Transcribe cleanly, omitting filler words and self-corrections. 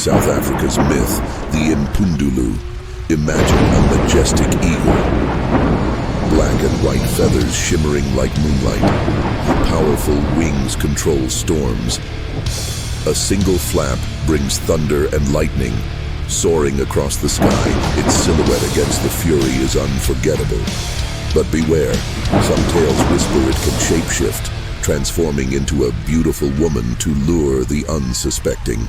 South Africa's myth, the Impundulu. Imagine a majestic eagle. Black and white feathers shimmering like moonlight. Powerful wings control storms. A single flap brings thunder and lightning. Soaring across the sky, its silhouette against the fury is unforgettable. But beware, some tales whisper it can shapeshift, transforming into a beautiful woman to lure the unsuspecting.